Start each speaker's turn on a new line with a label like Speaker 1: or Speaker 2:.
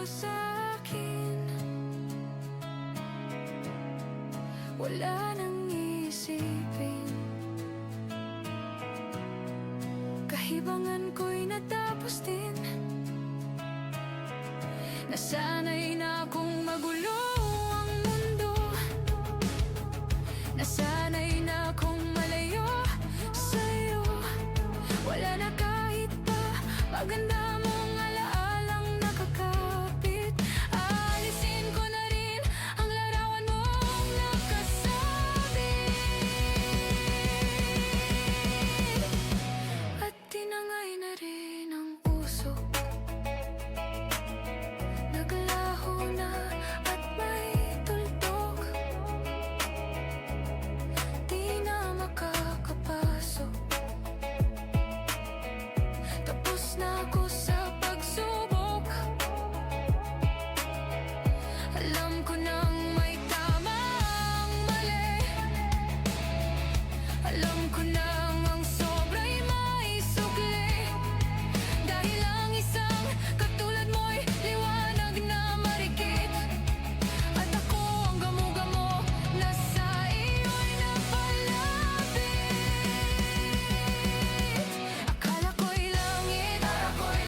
Speaker 1: sa akin. Wala nang isipin, kahibangan ko'y natapos din. Nasanay na akong magulo ang mundo, nasanay na akong malayo sa'yo. Wala na kahit pa maganda mong alaalang nakakapit. Aalisin ko na rin ang larawan mong nakasabit, at tinangay na rin ang puso. Naglaho na at may tuldok, di na makakapasok. Tapos na ako sa pagsubok, alam ko nang